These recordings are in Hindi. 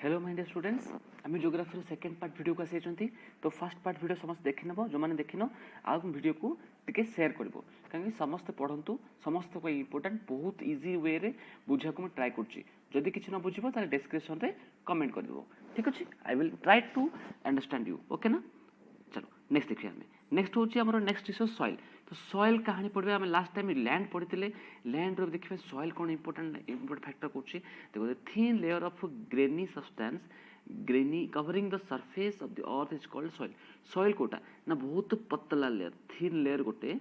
हेलो माय डियर स्टूडेंट्स आम जियोग्राफी सेकेंड पार्ट वीडियो को आसी तो फर्स्ट पार्ट वीडियो समस्त देखी नब जो मैंने देखिन आ वीडियो को टिके शेयर कर कहीं समस्ते पढ़ु समस्त को इम्पोर्टाट बहुत इजी वे रे बुझा को ट्राए करी किसी न बुझ डिस्क्रिप्शन रे कमेंट कर ठीक अच्छे I will try to understand you okay ना। चलो नेक्स्ट देखिए आम नेक्स्ट हूँ आम नेक्स्ट इज सॉइल। तो सॉइल कहानी पढ़े आम लास्ट टाइम लैंड पढ़ी लैंड रो देखिए सॉइल कौन इंपोर्टेंट फैक्टर कौन देखो thin layer of grainy substance grainy covering the surface of the earth is called soil. Soil कोटा ना बहुत पतला लेयर थिन लेयर गोटे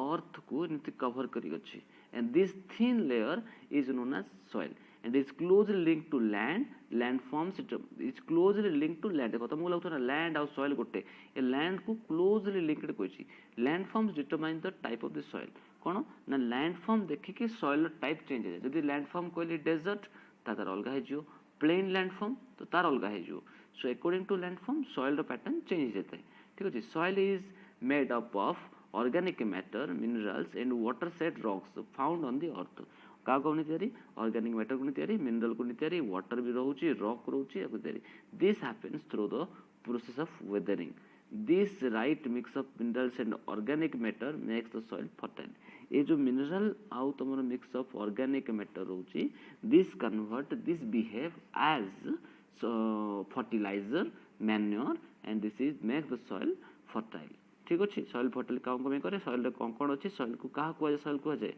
अर्थ को कवर करी अछि and this thin layer is known as soil and is closely linked to land forms it is closely linked to land देखो तुमको लगता है land और soil गोटे ये land को closely linked कोइछि land forms determine the type of the soil कोन ना land form देखि कि soil type change है यदि land form कोइली desert तार अलगा है जो plain land form तो तार अलगा है जो so according to land form soil row pattern change होता है ठीक है जी। soil is made up of organic matter minerals and water set rocks found on the earth क्या कौन तैयारी ऑर्गेनिक मैटर को तैयारी मिनरल को तैयारी वाटर भी रोचे रॉक रोचे तैयारी this happens through the process of weathering this right mix of minerals and organic matter makes the soil fertile ये जो मिनरल आउ तुम मिक्स ऑफ ऑर्गेनिक मैटर रोचे this convert this behave as fertiliser manure and this is make the soil fertile ठीक अच्छे सॉइल फर्टाइल कौन करे सॉइल कौन कौन अच्छे सॉइल को क्या कहुए सॉइल कहुए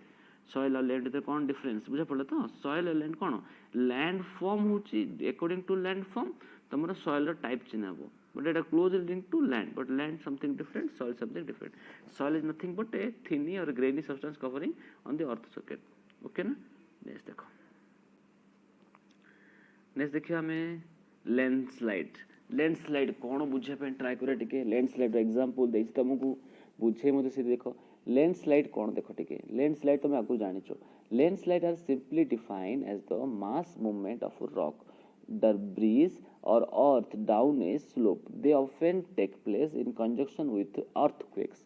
सॉइल और लैंड में कौन डिफरेंस बुझा पड़े तो सॉइल और लैंड कौन लैंड फॉर्म होची अकॉर्डिंग टू लैंड फॉर्म तुम सॉइल टाइप चिन्ह हम but at close link to land but land something different soil something different soil is nothing but a tiny और grainy substance covering on the earth surface okay ना। नेक्स्ट देखो नेक्स्ट देखिए हमें लैंडस्लाइड कौन बुझे ट्राए करे टिके लैंडस्लाइड एग्जांपल देछि तुमको बुझे मते से देखो लैंडस्लाइड कौन देखो टिके लैंडस्लाइड तुम आगु जानिचो landslide are simply defined as the mass movement of rock debris or earth down a slope. They often take place in conjunction with earthquakes,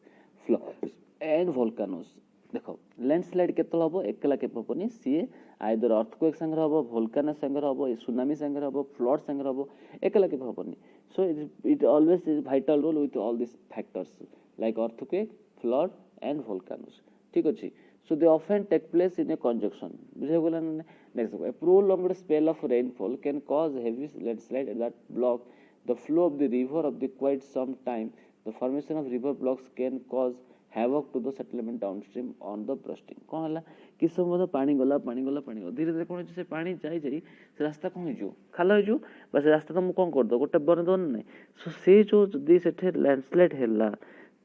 floods and volcanoes. देखो लैंडस्लाइड केतल हबो एकला के पपनी सी आइदर अर्थक्वेक संगर हबो वोल्केनो संगर हबो सुनामी संगर हबो फ्लड संगर हबो एकला के पपनी so it always is vital role with all this factors like earthquake flood and volcanoes ठीक अच्छे so they often take place in a conjunction बुझे बोला ना। next a prolonged spell of rainfall can cause heavy landslide that block the flow of the river of the quite some time the formation of river blocks can cause havoc to the settlement downstream on the bursting कौन हला कि समय पानी गला धीरे धीरे कौन से पानी जाई जाई से रास्ता कौन जो खाला हो जो बस रास्ता तुम कौन कर दो गोटे बन दो नहीं सो से जो जदी सेठे लैंडस्लाइड हैला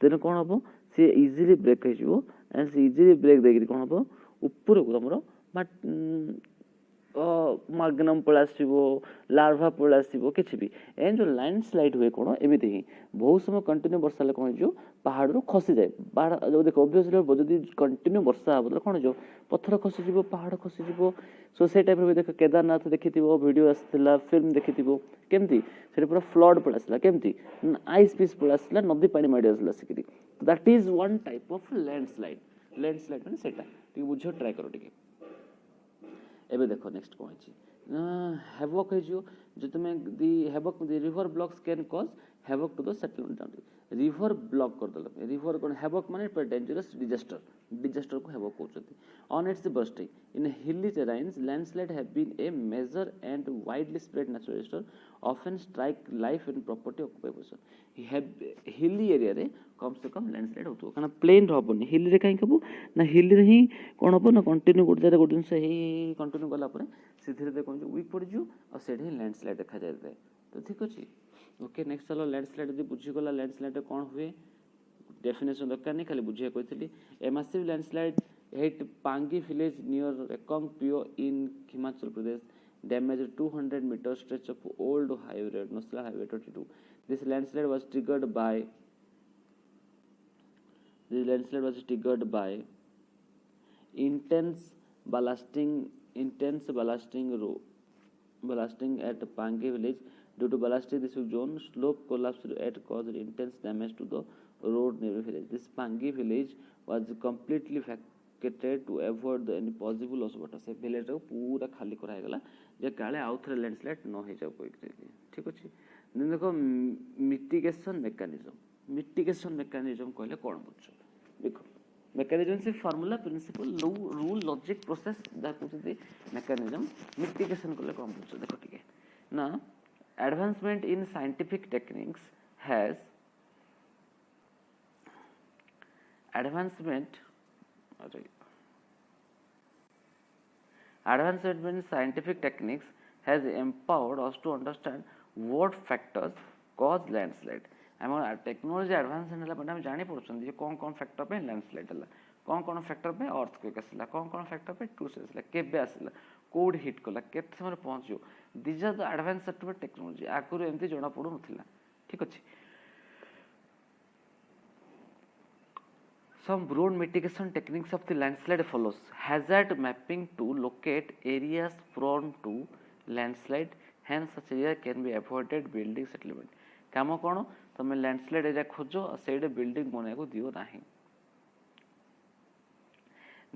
तेन कौन हबो सी इजिली ब्रेक हो एंड सी इजिली ब्रेक देकरी कौन हम ऊपर को तुम माग्नम पड़ा आसो लार्भा पड़ा आसो कि भी एंड जो लैंडस्लाइड हुए कौन एमती ही बहुत समय कंटिन्यू वर्षा कौन हो पहाड़ खसी जाए पहाड़ जो देख ओबियसली जब कंटिन्यू वर्षा हम कौन हो पत्थर खसीज पहाड़ खसीज सो से टाइप देख केदारनाथ देखी वीडियो आसाला फिल्म देखी केमती से पूरा फ्लड पड़ा आसाला केमती आइस पीस पड़ा आसाला नदी पानी माड़ी आसाला सिकरी that is one type of landslide माने सेटा टिके बुझ ट्राई करो टिके एबे देखो नेक्स्ट कौन है हैवक है जो तुम the havoc the river blocks can cause havoc to the settlement down river block कर दल रिवर कौन हैवक माने पर डेंजरस डिजास्टर को हैवक कहते on its bursting in hilly terrains landslide have been a major and widely spread natural disaster often strike life and property occupation hilly area रे कम से कम लैंडस्लाइड होतो कारण प्लेन रहबनी हिली रे काई कबो ना हिली रे ही कोन हबो ना कंटिन्यू गोटे जरे गोटे से ही कंटिन्यू गला परे से धीरे धीरे कोन जो वीक पड़ जो और सेठी लैंडस्लाइड देखा जाय तो ठीक अछि ओके। नेक्स्ट चलो लैंडस्लाइड यदि बुझी गला लैंडस्लाइड कौन हुए डेफिनेशन दरकार नहीं खाली बुझे कहती a massive landslide hit Pangi village near Reckong Peo in Himachal Pradesh damage 200 metre stretch of old highway national highway 22 this landslide was triggered by intense ballasting at Pangi village. Due to ballasting this zone, slope collapsed and caused intense damage to the road near the village. This Pangi village was completely located to avoid the any possible loss of water से village को पूरा खाली करा गला जे काले आउ थरे लैंडस्लाइड न हो जाओ कोई ठीक अछि देन देखो मिटिगेशन मेकानिज्म कहले कोन बुझ देखो मेकानिज्म से formula principle rule logic process that कुछ मेकानिज्म मिटिगेशन कहले कोन बुझ देखो ठीक है ना advancement in scientific techniques has advancement in scientific techniques has empowered us to understand what factors cause landslide हम टेक्नोलॉजी एडवांस होला पर हम जानि पड़छन जे कोन फैक्टर पे लैंडस्लाइड होला कोन फैक्टर पे अर्थक्वेक आसला कोन फैक्टर पे टूस आसला केबे आसला कोड हिट कला केते समय पहुंचियो this are the advance software technology आकुर एमती जणा पडु नथिला ठीक अछि some broad mitigation techniques of the landslide follows hazard mapping to locate areas prone to landslide hence such area can be avoided building settlement काम कोन तमे लैंडस्लाइड एरिया खोजो और सेडे बिल्डिंग बने को दियो नाही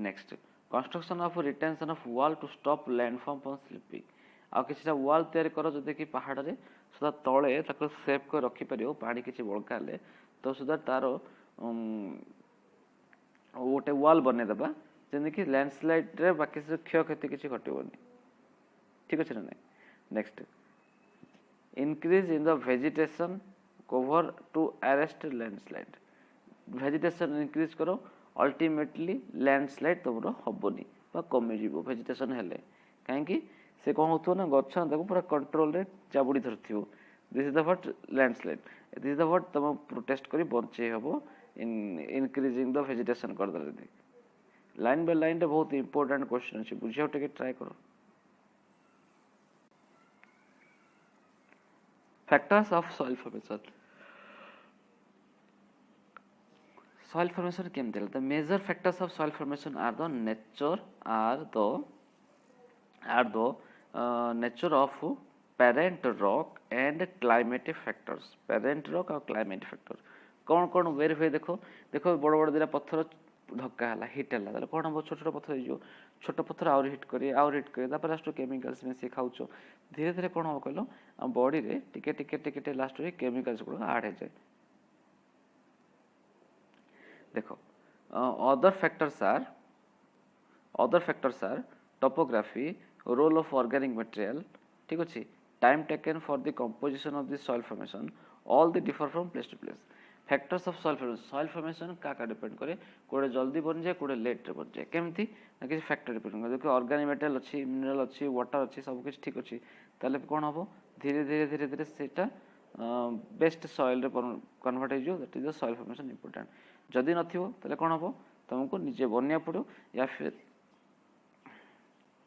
next construction of retention of wall to stop landform from slipping आ किछटा वॉल तयार करो जदे कि पहाड़ रे सदा तळे ताको सेफ कर रखि परियो पानी किछि बळकाले तो सदा तारो ओटे वॉल बने दबा जेने कि लैंडस्लाइड रे बाकी से क्षय क्षति किछि घटिबोनी ठीक अछि ना next increase in the vegetation cover to arrest landslide vegetation increase करो ultimately landslide तमरो हबोनी बा कमी जीवो vegetation हेले काहे कि से कोन होतो ना गछ ताको पूरा कंट्रोल रे चाबुडी धरथियो this is the what landslide this is the what तम प्रोटेस्ट करी बंचे हबो इन इंक्रीजिंग द वेजिटेशन कर दे लाइन बाय लाइन रे बहुत इंपोर्टेंट क्वेश्चन अछि बुझियो टेके ट्राई करो factors of soil formation केम देला the major factors of soil formation are the nature of parent rock and climatic factors parent rock और climatic factor कौन वेरीफाई देखो बड़ बड़ दिला पत्थर धक्का हला हिट हला ताले कोन हम छोट छोट पत्थर जो छोट पत्थर और हिट करी तापर लास्ट केमिकल्स में से खाउचो धीरे धीरे कोन हो कहलो हम बॉडी रे टिके लास्ट रे केमिकल्स को ऐड हो जाए देखो other factors are topography role of organic material ठीक अछि time taken for the composition of the soil formation all the differ from place to place factors of soil formation का डिपेंड करे कोडे जल्दी बन जाए कोडे लेट रे बन जाए केमथि ना कि फैक्टर डिपेंड करे देखो ऑर्गेनिक मटेरियल अछि मिनरल अछि वाटर अछि सब कुछ ठीक अछि ताले कोन हबो धीरे सेटा बेस्ट सॉइल रे कन्वर्ट हो जो that is the soil formation important जदी नथिबो ताले कोन हबो तुमको निजे बनिया पड़ो या फिर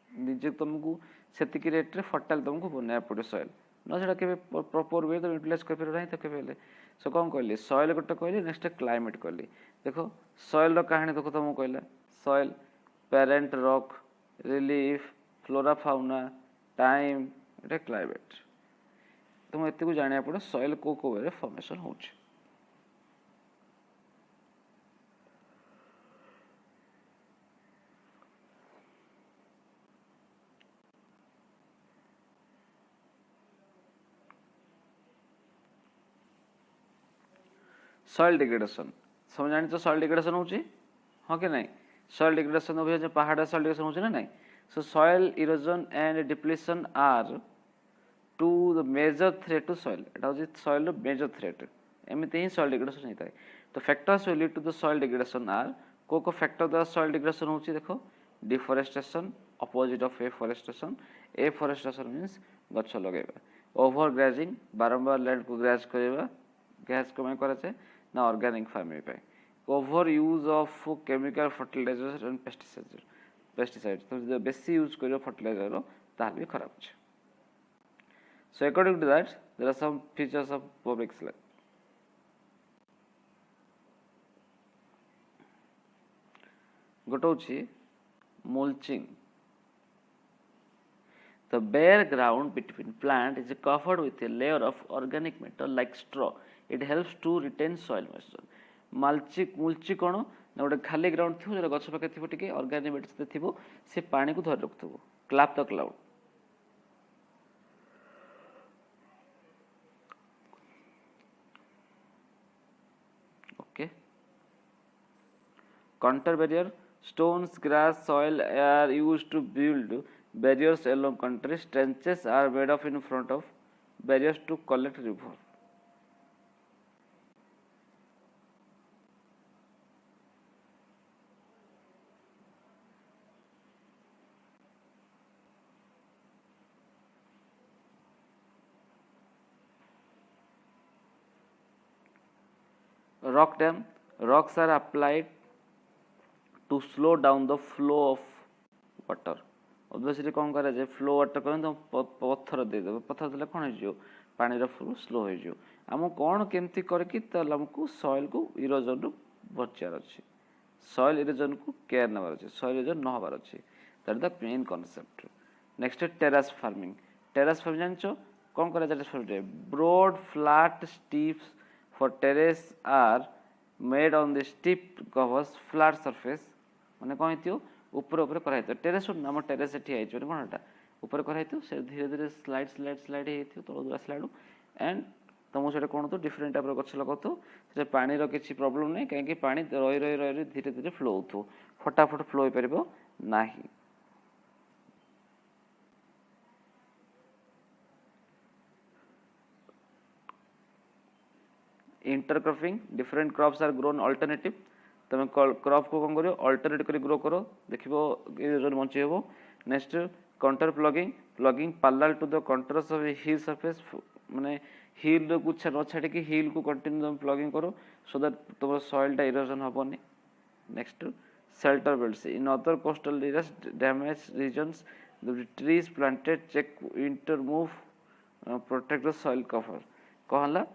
निजे तुमको सेति की रेट रे फर्टाइल तुमको बनिया पड़ो सॉइल न सेटा के प्रॉपर वे तो यूटिलाइज कर फिर नहीं तो केबेले सो कौन कहली सॉइल गोटे कहली नेक्स्ट क्लाइमेट कहली देखो सॉइल रो कहानी देखो तुमको कहला soil parent rock relief flora fauna time एटा क्लाइमेट तुम एते को जानिया पड़ो सॉइल को वे फॉर्मेशन होछ सॉइल डिग्रेडेशन समझ जानि तो सॉइल डिग्रेडेशन होची हां के नहीं सॉइल डिग्रेडेशन हो जे पहाड़ सॉइल डिग्रेडेशन होची ना नहीं so soil erosion and depletion are two the major threat to soil एटा होची सॉइल रो मेजर थ्रेट एमिते ही सॉइल डिग्रेडेशन होता है तो factors will lead to the soil degradation are को फैक्टर द सॉइल डिग्रेडेशन होची देखो deforestation opposite of afforestation means गछ लगाइबा ओवर ग्राजिंग बारंबार लैंड को ग्राज करबा गैस को मैं करे ना ऑर्गेनिक फार्मिंग पे over use of chemical fertilisers and pesticides तो बेसी यूज करियो फर्टिलाइजर रो तार भी खराब छै so according to that there are some features of public slab गोटोछि mulching the bare ground between plant is covered with a layer of organic matter like straw it helps to retain soil moisture mulching कोन ना गोटे खाली ग्राउंड थी जो गछ पाखे थी टे अर्गानिक मैटर थी से पानी को धरी रखुव clap the cloud okay contour barrier stones grass soil are used to build barriers along countries trenches are made of in front of barriers to collect river rock dam rocks are applied to slow down the flow of water obviously कौन करा जाए फ्लो वाटर करें तो पत्थर देदेवे पत्थर देले कौन हो पानी फ्लो स्लो हो आम कौन केमती करके आमको सॉइल को इरोजन रु बचार अच्छे सॉइल इरोजन को केयर नबार अच्छे सॉइल इरोजन न हबार अच्छे that the main concept next terrace farming जान कौन करा जाए broad flat steps for terrace are made on the steep covers flat surface माने कौन हो ऊपर ऊपर कराई टेरेस आम टेरेस ठिया कौन एटा ऊपर कराई से धीरे धीरे स्लाइड स्लाइड स्लाइड हो तल आसला एंड तुमको से कौन तो डिफरेंट टाइप गछ लगाऊ से पानी किसी प्रॉब्लम नहीं कहीं पानी रही रही रही धीरे धीरे फ्लो हो फटाफट फ्लो हो पार ना intercropping different crops are grown alternative तुम क्रॉप को कौन कर अल्टरनेट कर ग्रो कर देख बचे हे next contour ploughing ploughing parallel to the contours of hill surface माने हिल को न छाड़ी हिल को कंटिन्यू तुम प्लगिंग करो सो दैट तुम सॉइलटा इरोजन हेनी next shelter belts in other coastal areas damage reasons the trees planted check winter move protect the soil cover कहला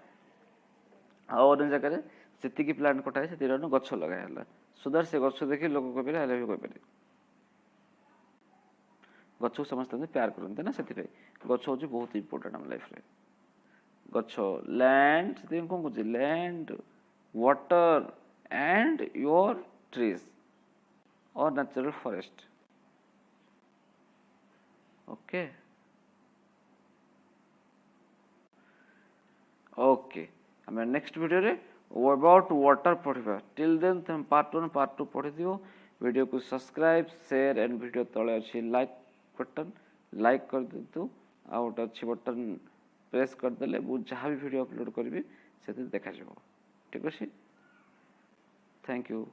और जगह से प्लांट कटाए से गछ लगाला सो दैट से गछ देखिए लोक कह पारे भी कह गछ समस्त प्यार करते ना से गछ हूँ बहुत इंपोर्टेंट आम लाइफ रे गछ लैंड से कौन कह land water and your trees और नेचुरल फॉरेस्ट ओके ओके आम नेक्स्ट वीडियो रे अबाउट वाटर पढ़ा टिल देन तुम पार्ट 1 पार्ट 2 पढ़ी दियो वीडियो को सब्सक्राइब शेयर एंड वीडियो तले अच्छी लाइक बटन लाइक कर दिंतु आ गोटे अच्छी बटन प्रेस करदे जहाँ भी वीडियो अपलोड करी से देखा ठीक अच्छे थैंक यू।